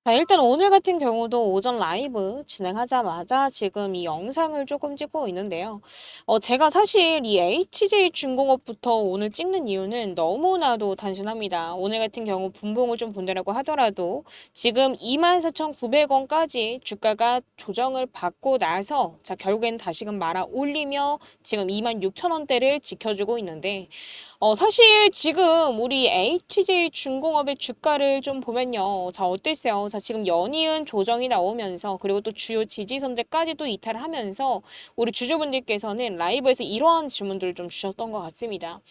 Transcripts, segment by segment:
자, 일단 오늘 같은 경우도 오전 라이브 진행하자마자 지금 이 영상을 조금 찍고 있는데요. 제가 사실 이 HJ중공업부터 오늘 찍는 이유는 너무나도 단순합니다. 오늘 같은 경우 분봉을 좀 본다라고 하더라도 지금 24,900원까지 주가가 조정을 받고 나서 자, 결국엔 다시금 말아 올리며 지금 26,000원대를 지켜주고 있는데 사실 지금 우리 HJ중공업의 주가를 좀 보면요. 자, 어땠어요? 자, 지금 연이은 조정이 나오면서 그리고 또 주요 지지선들까지도 이탈하면서 우리 주주분들께서는 라이브에서 이러한 질문들을 좀 주셨던 것 같습니다.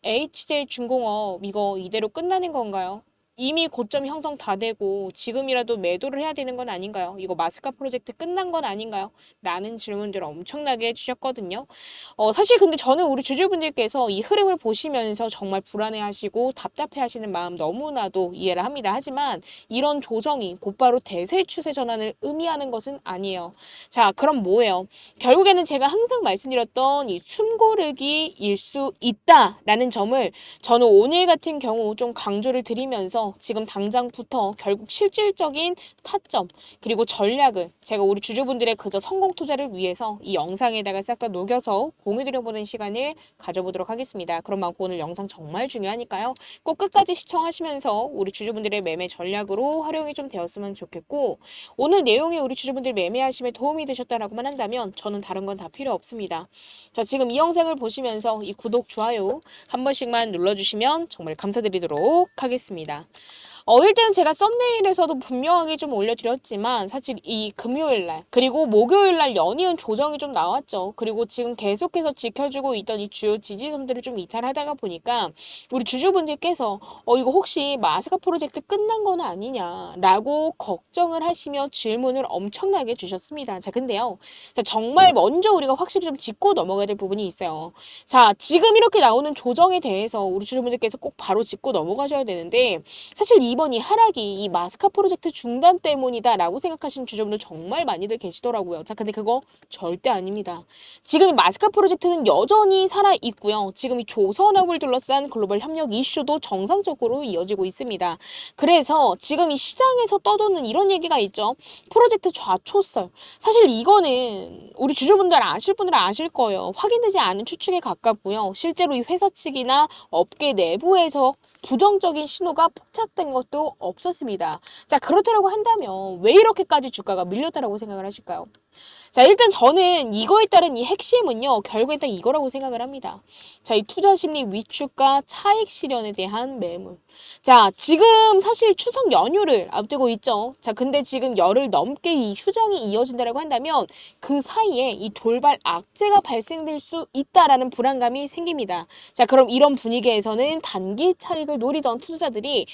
HJ중공업 이거 이대로 끝나는 건가요? 이미 고점 형성 다 되고 지금이라도 매도를 해야 되는 건 아닌가요? 이거 마스카 프로젝트 끝난 건 아닌가요? 라는 질문들을 엄청나게 해주셨거든요. 사실 근데 저는 우리 주주분들께서 이 흐름을 보시면서 정말 불안해하시고 답답해하시는 마음 너무나도 이해를 합니다. 하지만 이런 조정이 곧바로 대세 추세 전환을 의미하는 것은 아니에요. 자, 그럼 뭐예요? 결국에는 제가 항상 말씀드렸던 이 숨고르기일 수 있다라는 점을 저는 오늘 같은 경우 좀 강조를 드리면서 지금 당장부터 결국 실질적인 타점 그리고 전략을 제가 우리 주주분들의 그저 성공 투자를 위해서 이 영상에다가 싹 다 녹여서 공유드려보는 시간을 가져보도록 하겠습니다. 그런 만큼 오늘 영상 정말 중요하니까요. 꼭 끝까지 시청하시면서 우리 주주분들의 매매 전략으로 활용이 좀 되었으면 좋겠고 오늘 내용이 우리 주주분들 매매하심에 도움이 되셨다라고만 한다면 저는 다른 건 다 필요 없습니다. 자, 지금 이 영상을 보시면서 이 구독, 좋아요 한 번씩만 눌러주시면 정말 감사드리도록 하겠습니다. 일단 제가 썸네일에서도 분명하게 좀 올려드렸지만 사실 이 금요일날 그리고 목요일날 연이은 조정이 좀 나왔죠. 그리고 지금 계속해서 지켜주고 있던 이 주요 지지선들을 좀 이탈하다가 보니까 우리 주주분들께서 이거 혹시 마스카 프로젝트 끝난 건 아니냐라고 걱정을 하시며 질문을 엄청나게 주셨습니다. 자, 근데요. 자, 정말 먼저 우리가 확실히 좀 짚고 넘어가야 될 부분이 있어요. 자, 지금 이렇게 나오는 조정에 대해서 우리 주주분들께서 꼭 바로 짚고 넘어가셔야 되는데 사실 이번 이 하락이 이 마스카 프로젝트 중단 때문이다라고 생각하시는 주주분들 정말 많이들 계시더라고요. 자, 근데 그거 절대 아닙니다. 지금 이 마스카 프로젝트는 여전히 살아있고요. 지금 이 조선업을 둘러싼 글로벌 협력 이슈도 정상적으로 이어지고 있습니다. 그래서 지금 이 시장에서 떠도는 이런 얘기가 있죠. 프로젝트 좌초설. 사실 이거는 우리 주주분들 아실 분들은 아실 거예요. 확인되지 않은 추측에 가깝고요. 실제로 이 회사 측이나 업계 내부에서 부정적인 신호가 포착된 것도 없었습니다. 자, 그렇다고 한다면 왜 이렇게까지 주가가 밀렸다라고 생각을 하실까요? 자, 일단 저는 이거에 따른 이 핵심은요, 결국엔 딱 이거라고 생각을 합니다. 자, 이 투자 심리 위축과 차익 실현에 대한 매물. 자, 지금 사실 추석 연휴를 앞두고 있죠. 자, 근데 지금 열흘 넘게 이 휴장이 이어진다라고 한다면 그 사이에 이 돌발 악재가 발생될 수 있다라는 불안감이 생깁니다. 자, 그럼 이런 분위기에서는 단기 차익을 노리던 투자자들이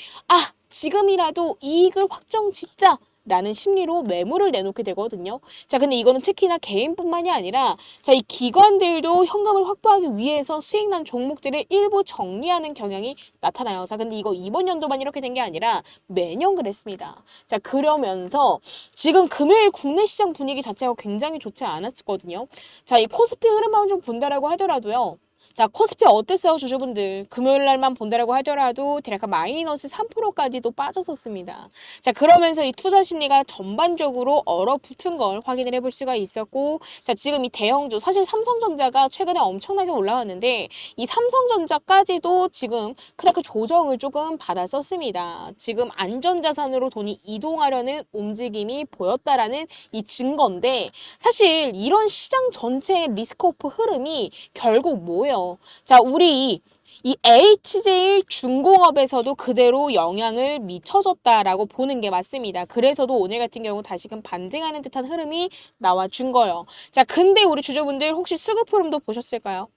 지금이라도 이익을 확정 짓자 라는 심리로 매물을 내놓게 되거든요. 자, 근데 이거는 특히나 개인뿐만이 아니라 자, 이 기관들도 현금을 확보하기 위해서 수익난 종목들을 일부 정리하는 경향이 나타나요. 자, 근데 이거 이번 연도만 이렇게 된 게 아니라 매년 그랬습니다. 자, 그러면서 지금 금요일 국내 시장 분위기 자체가 굉장히 좋지 않았거든요. 자, 이 코스피 흐름만 좀 본다라고 하더라도요. 자, 코스피 어땠어요, 주주분들? 금요일 날만 본다라고 하더라도 대략 마이너스 3%까지도 빠졌었습니다. 자, 그러면서 이 투자 심리가 전반적으로 얼어붙은 걸 확인을 해볼 수가 있었고, 자, 지금 이 대형주, 사실 삼성전자가 최근에 엄청나게 올라왔는데, 이 삼성전자까지도 지금 크나큰 조정을 조금 받았었습니다. 지금 안전자산으로 돈이 이동하려는 움직임이 보였다라는 이 증거인데, 사실 이런 시장 전체의 리스크오프 흐름이 결국 뭐예요? 자, 우리 이 HJ중공업에서도 그대로 영향을 미쳐줬다라고 보는 게 맞습니다. 그래서도 오늘 같은 경우 다시금 반등하는 듯한 흐름이 나와준 거예요. 자, 근데 우리 주주분들 혹시 수급 흐름도 보셨을까요?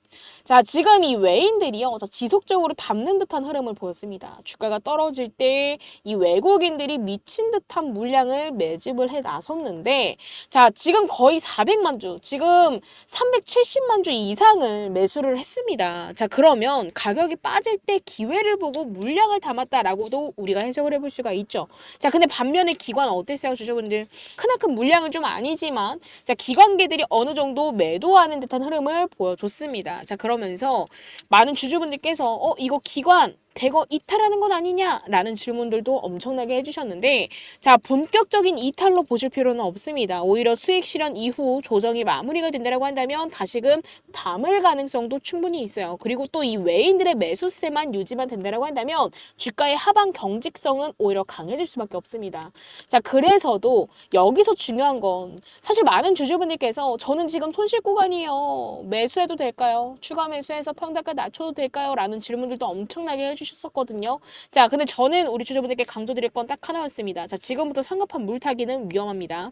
자, 지금 이 외인들이요, 지속적으로 담는 듯한 흐름을 보였습니다. 주가가 떨어질 때 이 외국인들이 미친 듯한 물량을 매집을 해 나섰는데, 자, 지금 거의 400만 주, 지금 370만 주 이상을 매수를 했습니다. 자, 그러면 가격이 빠질 때 기회를 보고 물량을 담았다라고도 우리가 해석을 해볼 수가 있죠. 자, 근데 반면에 기관 어땠어요, 주주분들? 크나큰 물량은 좀 아니지만, 자, 기관계들이 어느 정도 매도하는 듯한 흐름을 보여줬습니다. 자, 그러면서 많은 주주분들께서 이거 기관 대거 이탈하는 건 아니냐라는 질문들도 엄청나게 해주셨는데, 자, 본격적인 이탈로 보실 필요는 없습니다. 오히려 수익 실현 이후 조정이 마무리가 된다고 한다면 다시금 담을 가능성도 충분히 있어요. 그리고 또 이 외인들의 매수세만 유지만 된다고 한다면 주가의 하방 경직성은 오히려 강해질 수밖에 없습니다. 자, 그래서도 여기서 중요한 건 사실 많은 주주분들께서 저는 지금 손실 구간이에요. 매수해도 될까요? 추가 매수해서 평단가 낮춰도 될까요? 라는 질문들도 엄청나게 해주셨었거든요. 자, 근데 저는 우리 주주분들께 강조드릴 건 딱 하나였습니다. 자, 지금부터 성급한 물타기는 위험합니다.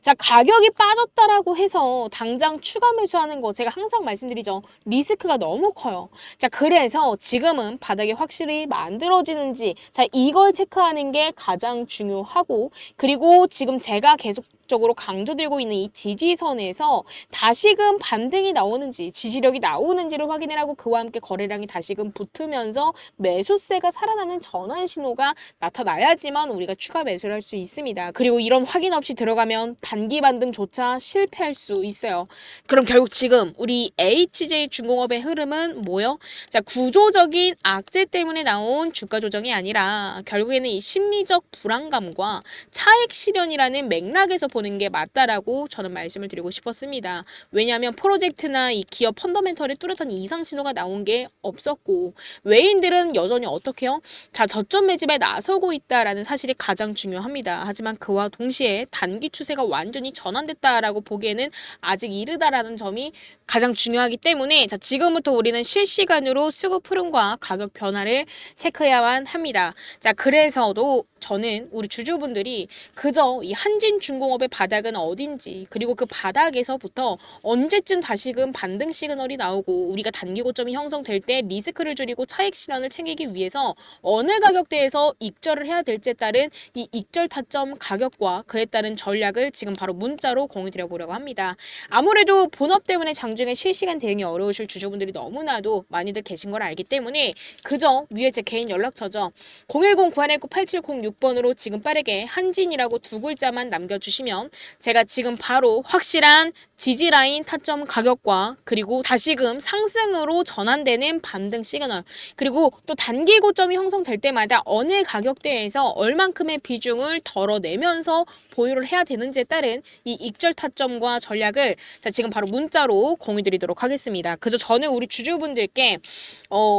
자, 가격이 빠졌다라고 해서 당장 추가 매수하는 거 제가 항상 말씀드리죠. 리스크가 너무 커요. 자, 그래서 지금은 바닥이 확실히 만들어지는지, 자, 이걸 체크하는 게 가장 중요하고, 그리고 지금 제가 계속적으로 강조드리고 있는 이 지지선에서 다시금 반등이 나오는지, 지지력이 나오는지를 확인을 하고 그와 함께 거래량이 다시금 붙으면서 매수세가 살아나는 전환 신호가 나타나야지만 우리가 추가 매수를 할 수 있습니다. 그리고 이런 확인 없이 들어가면 단기 반등조차 실패할 수 있어요. 그럼 결국 지금 우리 HJ중공업의 흐름은 뭐요? 자, 구조적인 악재 때문에 나온 주가 조정이 아니라 결국에는 이 심리적 불안감과 차익 실현이라는 맥락에서 보는 게 맞다라고 저는 말씀을 드리고 싶었습니다. 왜냐하면 프로젝트나 이 기업 펀더멘털의 뚜렷한 이상 신호가 나온 게 없었고, 외인들은 여전히 어떻게 해요? 자, 저점 매집에 나서고 있다라는 사실이 가장 중요합니다. 하지만 그와 동시에 단기 추세가 완전히 전환됐다라고 보기에는 아직 이르다라는 점이 가장 중요하기 때문에, 자, 지금부터 우리는 실시간으로 수급 흐름과 가격 변화를 체크해야만 합니다. 자, 그래서도 저는 우리 주주분들이 그저 이 한진중공업의 바닥은 어딘지, 그리고 그 바닥에서부터 언제쯤 다시금 반등 시그널이 나오고 우리가 단기 고점이 형성될 때 리스크를 줄이고 차익 실현을 챙기기 위해서 어느 가격대에서 익절을 해야 될지에 따른 이 익절 타점 가격과 그에 따른 전략을 지금 바로 문자로 공유드려 보려고 합니다. 아무래도 본업 때문에 장중에 실시간 대응이 어려우실 주주분들이 너무나도 많이들 계신 걸 알기 때문에 그저 위에 제 개인 연락처죠. 010-9119-8706번으로 지금 빠르게 한진이라고 두 글자만 남겨주시면 제가 지금 바로 확실한 지지라인 타점 가격과 그리고 다시금 상승으로 전환되는 반등 시그널, 그리고 또 단기 고점이 형성될 때마다 어느 가격대에서 얼만큼의 비중을 덜어내면서 보유를 해야 되는지에 따른 이 익절 타점과 전략을 자, 지금 바로 문자로 공유드리도록 하겠습니다. 그저 저는 우리 주주분들께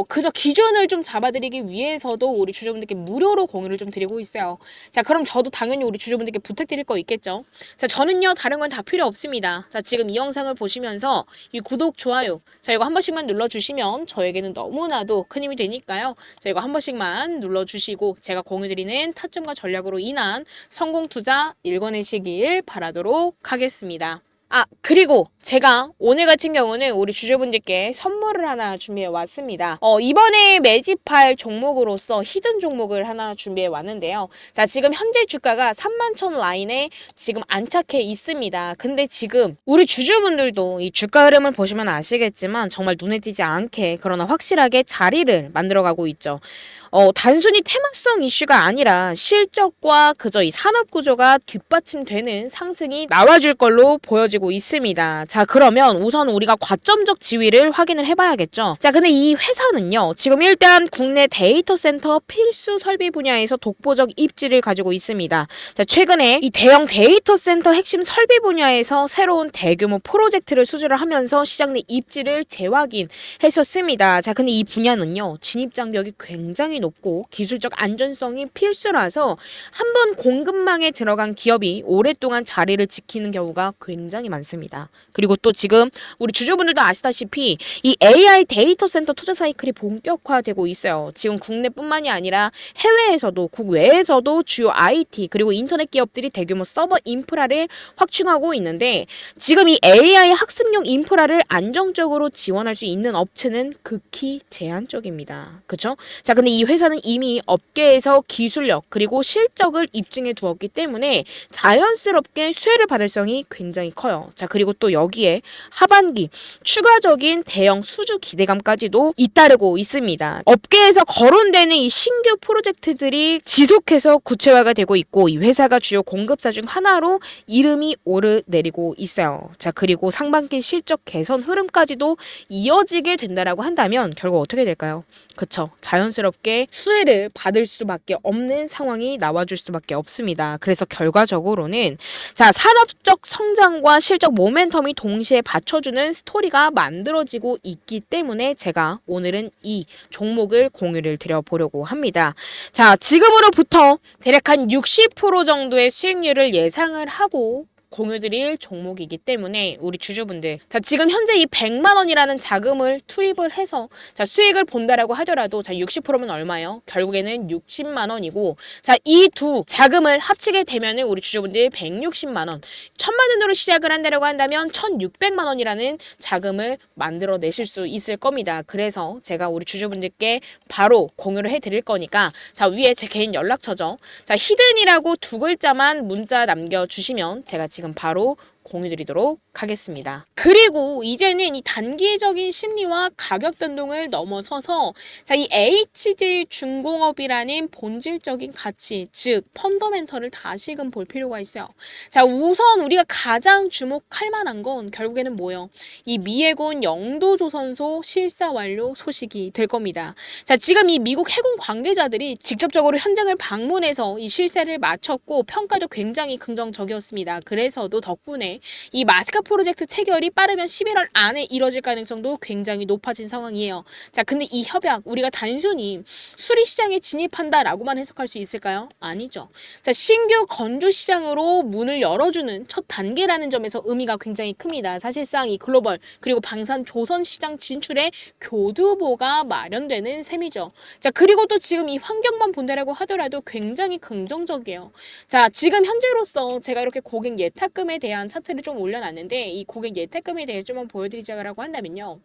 그저 기준을 좀 잡아드리기 위해서도 우리 주주분들께 무료로 공유를 좀 드리고 있어요. 자, 그럼 저도 당연히 우리 주주분들께 부탁드릴 거 있겠죠. 자, 저는요 다른 건 다 필요 없습니다. 자, 지금 이 영상을 보시면서 이 구독, 좋아요, 자, 이거 한 번씩만 눌러주시면 저에게는 너무나도 큰 힘이 되니까요. 자, 이거 한 번씩만 눌러주시고 제가 공유드리는 타점과 전략으로 인한 성공 투자 일궈내시길 바라도록 하겠습니다. 그리고 제가 오늘 같은 경우는 우리 주주분들께 선물을 하나 준비해 왔습니다. 이번에 매집할 종목으로서 히든 종목을 하나 준비해 왔는데요. 자, 지금 현재 주가가 31,000 라인에 지금 안착해 있습니다. 근데 지금 우리 주주분들도 이 주가 흐름을 보시면 아시겠지만 정말 눈에 띄지 않게 그러나 확실하게 자리를 만들어가고 있죠. 단순히 테마성 이슈가 아니라 실적과 그저 이 산업 구조가 뒷받침되는 상승이 나와줄 걸로 보여지고 있습니다. 자, 그러면 우선 우리가 과점적 지위를 확인을 해봐야겠죠. 자, 근데 이 회사는요, 지금 일단 국내 데이터 센터 필수 설비 분야에서 독보적 입지를 가지고 있습니다. 자, 최근에 이 대형 데이터 센터 핵심 설비 분야에서 새로운 대규모 프로젝트를 수주를 하면서 시장 내 입지를 재확인했었습니다. 자, 근데 이 분야는요, 진입 장벽이 굉장히 높고 기술적 안전성이 필수라서 한번 공급망에 들어간 기업이 오랫동안 자리를 지키는 경우가 굉장히 굉장히 많습니다. 그리고 또 지금 우리 주주분들도 아시다시피 이 AI 데이터 센터 투자 사이클이 본격화되고 있어요. 지금 국내뿐만이 아니라 해외에서도 국외에서도 주요 IT 그리고 인터넷 기업들이 대규모 서버 인프라를 확충하고 있는데 지금 이 AI 학습용 인프라를 안정적으로 지원할 수 있는 업체는 극히 제한적입니다. 그렇죠? 자, 근데 이 회사는 이미 업계에서 기술력 그리고 실적을 입증해 두었기 때문에 자연스럽게 수혜를 받을 성이 굉장히 커요. 자, 그리고 또 여기에 하반기 추가적인 대형 수주 기대감까지도 잇따르고 있습니다. 업계에서 거론되는 이 신규 프로젝트들이 지속해서 구체화가 되고 있고 이 회사가 주요 공급사 중 하나로 이름이 오르내리고 있어요. 자, 그리고 상반기 실적 개선 흐름까지도 이어지게 된다라고 한다면 결국 어떻게 될까요? 그쵸. 자연스럽게 수혜를 받을 수밖에 없는 상황이 나와줄 수밖에 없습니다. 그래서 결과적으로는 자, 산업적 성장과 실적 모멘텀이 동시에 받쳐주는 스토리가 만들어지고 있기 때문에 제가 오늘은 이 종목을 공유를 드려보려고 합니다. 자, 지금으로부터 대략 한 60% 정도의 수익률을 예상을 하고 공유드릴 종목이기 때문에 우리 주주분들 자 지금 현재 이 100만 원이라는 자금을 투입을 해서 자 수익을 본다라고 하더라도 자 60%면 얼마요? 결국에는 60만 원이고 자 이 두 자금을 합치게 되면은 우리 주주분들 160만 원 1000만 원으로 시작을 한다라고 한다면 1600만 원이라는 자금을 만들어내실 수 있을 겁니다. 그래서 제가 우리 주주분들께 바로 공유를 해드릴 거니까 자 위에 제 개인 연락처죠. 자 히든이라고 두 글자만 문자 남겨주시면 제가 지금 바로 공유드리도록 하겠습니다. 그리고 이제는 이 단기적인 심리와 가격 변동을 넘어서서 자, 이 HJ중공업이라는 본질적인 가치, 즉 펀더멘털을 다시금 볼 필요가 있어요. 자, 우선 우리가 가장 주목할 만한 건 결국에는 뭐예요? 이 미해군 영도조선소 실사 완료 소식이 될 겁니다. 자, 지금 이 미국 해군 관계자들이 직접적으로 현장을 방문해서 이 실사를 마쳤고 평가도 굉장히 긍정적이었습니다. 그래서도 덕분에 이 마스카 프로젝트 체결이 빠르면 11월 안에 이뤄질 가능성도 굉장히 높아진 상황이에요. 자, 근데 이 협약 우리가 단순히 수리시장에 진입한다라고만 해석할 수 있을까요? 아니죠. 자, 신규 건조시장으로 문을 열어주는 첫 단계라는 점에서 의미가 굉장히 큽니다. 사실상 이 글로벌 그리고 방산 조선 시장 진출에 교두보가 마련되는 셈이죠. 자, 그리고 또 지금 이 환경만 본다라고 하더라도 굉장히 긍정적이에요. 자, 지금 현재로서 제가 이렇게 고객 예탁금에 대한 차트를 좀 올려놨는데 이 고객 예탁금에 대해 좀 보여드리자고 한다면요.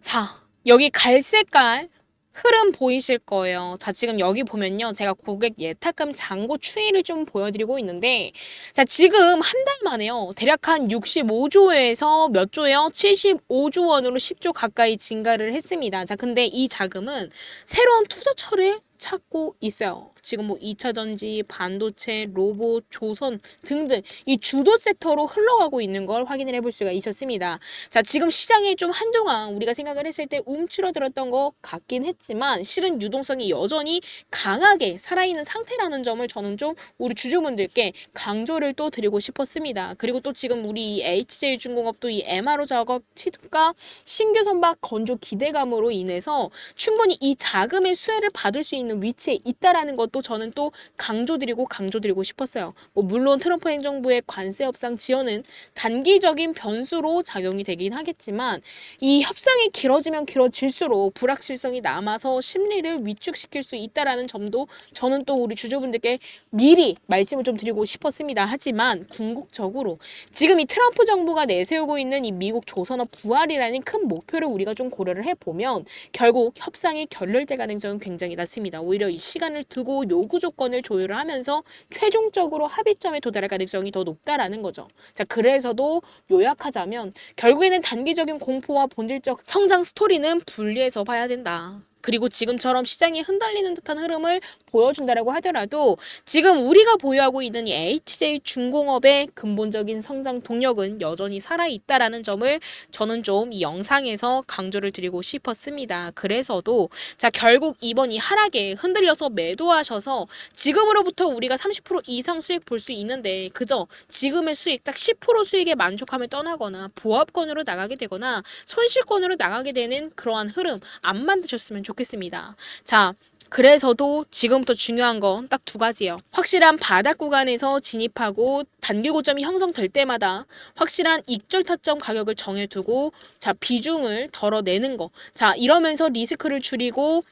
자, 여기 갈색깔 흐름 보이실 거예요. 자, 지금 여기 보면요. 제가 고객 예탁금 잔고 추이를 좀 보여드리고 있는데 자, 지금 한 달 만에요. 대략 한 65조에서 몇 조예요? 75조 원으로 10조 가까이 증가를 했습니다. 자, 근데 이 자금은 새로운 투자처를 찾고 있어요. 지금 뭐 2차 전지, 반도체, 로봇, 조선 등등 이 주도 섹터로 흘러가고 있는 걸 확인을 해볼 수가 있었습니다. 자, 지금 시장이 좀 한동안 우리가 생각을 했을 때 움츠러들었던 것 같긴 했지만 실은 유동성이 여전히 강하게 살아있는 상태라는 점을 저는 좀 우리 주주분들께 강조를 또 드리고 싶었습니다. 그리고 또 지금 우리 HJ중공업도 이 MRO 작업 취득과 신규 선박 건조 기대감으로 인해서 충분히 이 자금의 수혜를 받을 수 있는 위치에 있다라는 것도 저는 또 강조드리고 싶었어요. 뭐 물론 트럼프 행정부의 관세 협상 지연은 단기적인 변수로 작용이 되긴 하겠지만 이 협상이 길어지면 길어질수록 불확실성이 남아서 심리를 위축시킬 수 있다라는 점도 저는 또 우리 주주분들께 미리 말씀을 좀 드리고 싶었습니다. 하지만 궁극적으로 지금 이 트럼프 정부가 내세우고 있는 이 미국 조선업 부활이라는 큰 목표를 우리가 좀 고려를 해보면 결국 협상이 결렬될 가능성은 굉장히 낮습니다. 오히려 이 시간을 두고 요구 조건을 조율을 하면서 최종적으로 합의점에 도달할 가능성이 더 높다라는 거죠. 자, 그래서도 요약하자면 결국에는 단기적인 공포와 본질적 성장 스토리는 분리해서 봐야 된다. 그리고 지금처럼 시장이 흔들리는 듯한 흐름을 보여준다라고 하더라도 지금 우리가 보유하고 있는 이 HJ중공업의 근본적인 성장 동력은 여전히 살아있다라는 점을 저는 좀 이 영상에서 강조를 드리고 싶었습니다. 그래서도 자 결국 이번 이 하락에 흔들려서 매도하셔서 지금으로부터 우리가 30% 이상 수익 볼 수 있는데 그저 지금의 수익 딱 10% 수익에 만족함을 떠나거나 보합권으로 나가게 되거나 손실권으로 나가게 되는 그러한 흐름 안 만드셨으면 좋겠습니다. 자, 그래서도 지금부터 중요한 건 딱 두 가지예요. 확실한 바닥 구간에서 진입하고 단기 고점이 형성될 때마다 확실한 익절 타점 가격을 정해두고 자 비중을 덜어내는 거. 자 이러면서 리스크를 줄이고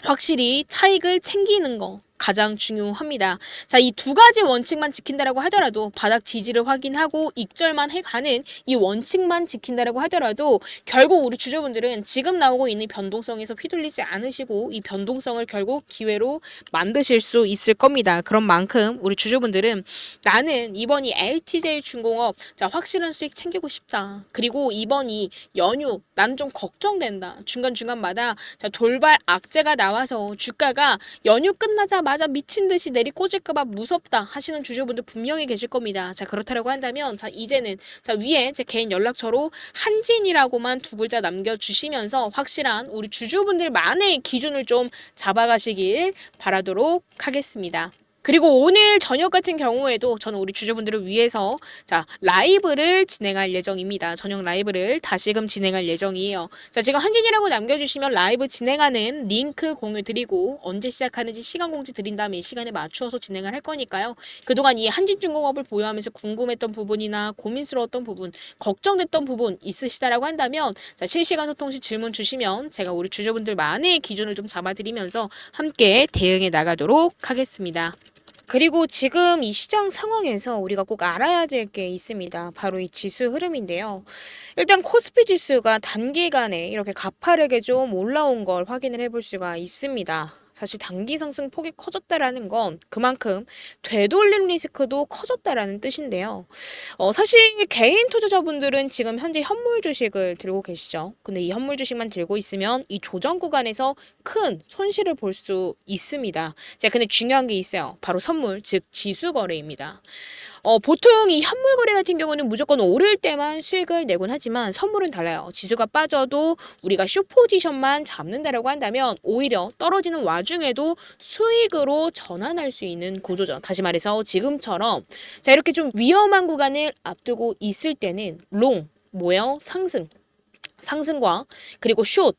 확실히 차익을 챙기는 거 가장 중요합니다. 자, 이 두 가지 원칙만 지킨다라고 하더라도 바닥 지지를 확인하고 익절만 해가는 이 원칙만 지킨다라고 하더라도 결국 우리 주주분들은 지금 나오고 있는 변동성에서 휘둘리지 않으시고 이 변동성을 결국 기회로 만드실 수 있을 겁니다. 그런 만큼 우리 주주분들은 나는 이번이 LTJ중공업 자 확실한 수익 챙기고 싶다. 그리고 이번이 연휴 나는 좀 걱정된다. 중간중간마다 자 돌발 악재가 나와서 주가가 연휴 끝나자마자 미친 듯이 내리꽂을까봐 무섭다 하시는 주주분들 분명히 계실 겁니다. 자 그렇다라고 한다면 자 이제는 자 위에 제 개인 연락처로 한진이라고만 두 글자 남겨주시면서 확실한 우리 주주분들만의 기준을 좀 잡아가시길 바라도록 하겠습니다. 그리고 오늘 저녁 같은 경우에도 저는 우리 주주분들을 위해서 자 라이브를 진행할 예정입니다. 저녁 라이브를 다시금 진행할 예정이에요. 자 지금 한진이라고 남겨주시면 라이브 진행하는 링크 공유 드리고 언제 시작하는지 시간 공지 드린 다음에 시간에 맞추어서 진행을 할 거니까요. 그동안 이 한진중공업을 보유하면서 궁금했던 부분이나 고민스러웠던 부분, 걱정됐던 부분 있으시다라고 한다면 자 실시간 소통 시 질문 주시면 제가 우리 주주분들만의 기준을 좀 잡아드리면서 함께 대응해 나가도록 하겠습니다. 그리고 지금 이 시장 상황에서 우리가 꼭 알아야 될 게 있습니다. 바로 이 지수 흐름인데요. 일단 코스피 지수가 단기간에 이렇게 가파르게 좀 올라온 걸 확인을 해볼 수가 있습니다. 사실 단기 상승 폭이 커졌다라는 건 그만큼 되돌림 리스크도 커졌다라는 뜻인데요. 사실 개인 투자자분들은 지금 현재 현물 주식을 들고 계시죠. 근데 이 현물 주식만 들고 있으면 이 조정 구간에서 큰 손실을 볼 수 있습니다. 자, 근데 중요한 게 있어요. 바로 선물, 즉 지수 거래입니다. 보통 이 현물 거래 같은 경우는 무조건 오를 때만 수익을 내곤 하지만 선물은 달라요. 지수가 빠져도 우리가 숏 포지션만 잡는다라고 한다면 오히려 떨어지는 와중에도 수익으로 전환할 수 있는 구조죠. 다시 말해서 지금처럼 자 이렇게 좀 위험한 구간을 앞두고 있을 때는 롱, 뭐예요? 상승과 그리고 숏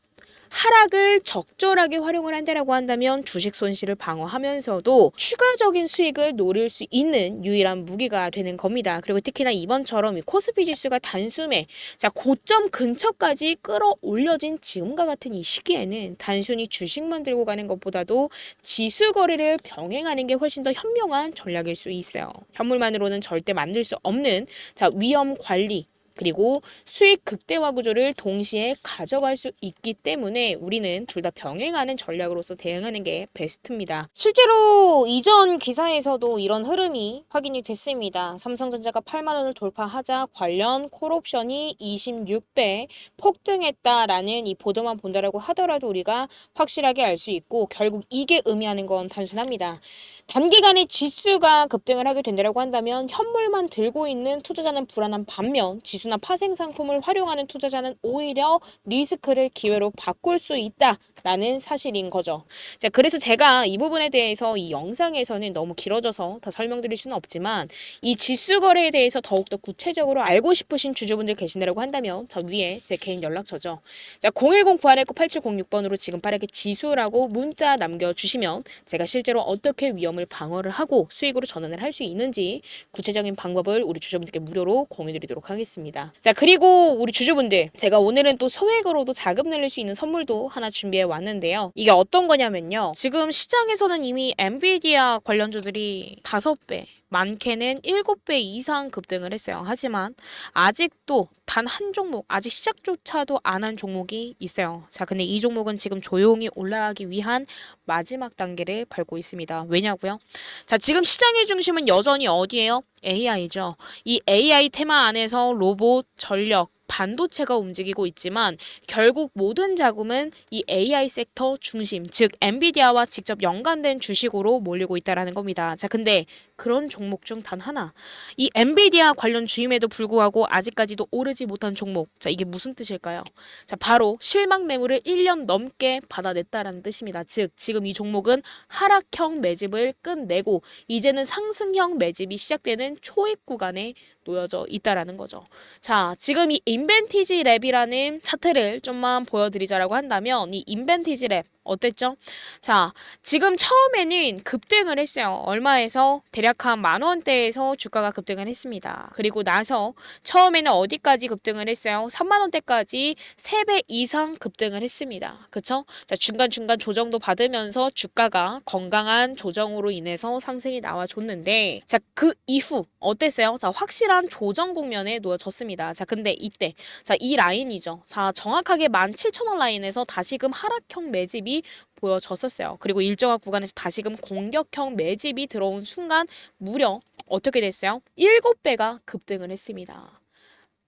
하락을 적절하게 활용을 한다라고 한다면 주식 손실을 방어하면서도 추가적인 수익을 노릴 수 있는 유일한 무기가 되는 겁니다. 그리고 특히나 이번처럼 이 코스피 지수가 단숨에 자 고점 근처까지 끌어올려진 지금과 같은 이 시기에는 단순히 주식만 들고 가는 것보다도 지수 거래를 병행하는 게 훨씬 더 현명한 전략일 수 있어요. 현물만으로는 절대 만들 수 없는 자 위험 관리 그리고 수익 극대화 구조를 동시에 가져갈 수 있기 때문에 우리는 둘 다 병행하는 전략으로서 대응하는 게 베스트입니다. 실제로 이전 기사에서도 이런 흐름이 확인이 됐습니다. 삼성전자가 8만 원을 돌파하자 관련 콜옵션이 26배 폭등했다라는 이 보도만 본다라고 하더라도 우리가 확실하게 알 수 있고 결국 이게 의미하는 건 단순합니다. 단기간에 지수가 급등을 하게 된다라고 한다면 현물만 들고 있는 투자자는 불안한 반면 지수나 파생 상품을 활용하는 투자자는 오히려 리스크를 기회로 바꿀 수 있다라는 사실인 거죠. 자, 그래서 제가 이 부분에 대해서 이 영상에서는 너무 길어져서 다 설명드릴 수는 없지만 이 지수 거래에 대해서 더욱더 구체적으로 알고 싶으신 주주분들 계신다고 한다면 저 위에 제 개인 연락처죠. 자, 010-919-8706번으로 지금 빠르게 지수라고 문자 남겨주시면 제가 실제로 어떻게 위험을 방어를 하고 수익으로 전환을 할 수 있는지 구체적인 방법을 우리 주주분들께 무료로 공유드리도록 하겠습니다. 자 그리고 우리 주주분들 제가 오늘은 또 소액으로도 자금 늘릴 수 있는 선물도 하나 준비해 왔는데요. 이게 어떤 거냐면요. 지금 시장에서는 이미 엔비디아 관련주들이 5배 많게는 7배 이상 급등을 했어요. 하지만 아직도 단 한 종목, 아직 시작조차도 안 한 종목이 있어요. 자, 근데 이 종목은 지금 조용히 올라가기 위한 마지막 단계를 밟고 있습니다. 왜냐고요? 자, 지금 시장의 중심은 여전히 어디예요? AI죠. 이 AI 테마 안에서 로봇, 전력, 반도체가 움직이고 있지만 결국 모든 자금은 이 AI 섹터 중심, 즉 엔비디아와 직접 연관된 주식으로 몰리고 있다라는 겁니다. 자, 근데 그런 종목 중 단 하나, 이 엔비디아 관련 주임에도 불구하고 아직까지도 오르지 못한 종목. 자, 이게 무슨 뜻일까요? 자, 바로 실망 매물을 1년 넘게 받아냈다라는 뜻입니다. 즉, 지금 이 종목은 하락형 매집을 끝내고 이제는 상승형 매집이 시작되는 초입 구간에 놓여져 있다라는 거죠. 자, 지금 이 인벤티지 랩이라는 차트를 좀만 보여드리자라고 한다면 이 인벤티지 랩 어땠죠? 자, 지금 처음에는 급등을 했어요. 얼마에서? 대략 한 10,000원대에서 주가가 급등을 했습니다. 그리고 나서 처음에는 어디까지 급등을 했어요? 30,000원대까지 3배 이상 급등을 했습니다. 그쵸? 자, 중간중간 조정도 받으면서 주가가 건강한 조정으로 인해서 상승이 나와줬는데, 자, 그 이후 어땠어요? 자, 확실한 조정 국면에 놓여졌습니다. 자, 근데 이때, 자, 이 라인이죠. 자, 정확하게 17,000원 라인에서 다시금 하락형 매집이 보여졌었어요. 그리고 일정한 구간에서 다시금 공격형 매집이 들어온 순간 무려 어떻게 됐어요? 7배가 급등을 했습니다.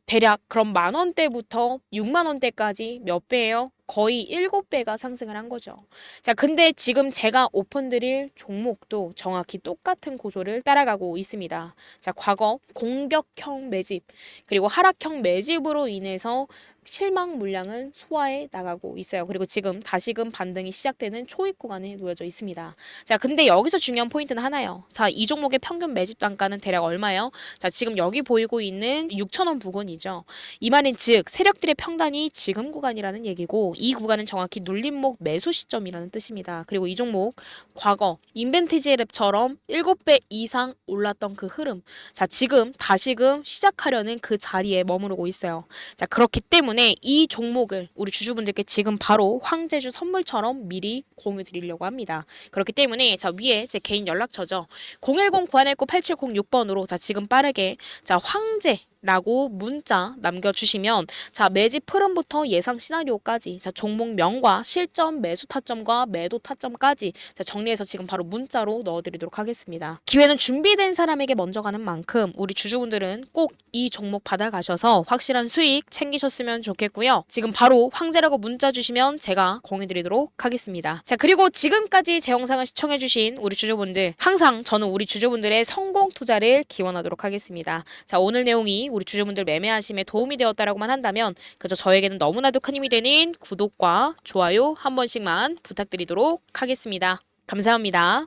대략 그럼 10,000원대부터 60,000원대까지 몇 배예요? 거의 7배가 상승을 한 거죠. 자, 근데 지금 제가 오픈드릴 종목도 정확히 똑같은 구조를 따라가고 있습니다. 자, 과거 공격형 매집, 그리고 하락형 매집으로 인해서 실망 물량은 소화해 나가고 있어요. 그리고 지금 다시금 반등이 시작되는 초입 구간에 놓여져 있습니다. 자, 근데 여기서 중요한 포인트는 하나요. 자, 이 종목의 평균 매집 단가는 대략 얼마예요? 자, 지금 여기 보이고 있는 6,000원 부근이죠. 이 말은 즉 세력들의 평단이 지금 구간이라는 얘기고, 이 구간은 정확히 눌림목 매수 시점이라는 뜻입니다. 그리고 이 종목 과거 인벤티지 랩처럼 7배 이상 올랐던 그 흐름, 자, 지금 다시금 시작하려는 그 자리에 머무르고 있어요. 자, 그렇기 때문에 이 종목을 우리 주주분들께 지금 바로 황제주 선물처럼 미리 공유 드리려고 합니다. 그렇기 때문에 자, 위에 제 개인 연락처죠. 010-9219-8706번으로 자, 지금 빠르게 자, 황제 라고 문자 남겨주시면 자, 매집 흐름부터 예상 시나리오까지, 자, 종목명과 실점, 매수 타점과 매도 타점까지 자, 정리해서 지금 바로 문자로 넣어드리도록 하겠습니다. 기회는 준비된 사람에게 먼저 가는 만큼 우리 주주분들은 꼭 이 종목 받아가셔서 확실한 수익 챙기셨으면 좋겠고요. 지금 바로 황제라고 문자 주시면 제가 공유드리도록 하겠습니다. 자, 그리고 지금까지 제 영상을 시청해주신 우리 주주분들, 항상 저는 우리 주주분들의 성공 투자를 기원하도록 하겠습니다. 자, 오늘 내용이 우리 주주분들 매매하심에 도움이 되었다라고만 한다면 그저 저에게는 너무나도 큰 힘이 되는 구독과 좋아요 한 번씩만 부탁드리도록 하겠습니다. 감사합니다.